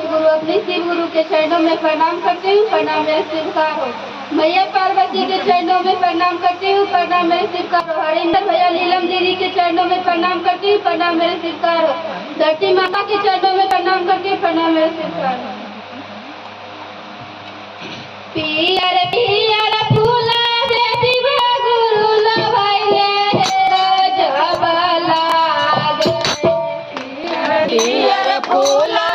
गुरु अपने शिव गुरु के चरणों में प्रणाम करती हूँ। प्रणाम मेरे शिवकार हो। मैया पार्वती के चरणों में प्रणाम करती हूँ। प्रणाम मेरे शिवकार हो। हरिंदर भैया नीलम दीदी के चरणों में प्रणाम करती हूँ। प्रणाम मेरे शिवकार हो। धरती माता के चरणों में प्रणाम करती हूँ। प्रणाम मेरे शिवकार हो। पियर पियर फूला से शिव गुरु लवाइले रोज बलाग। पियर फूला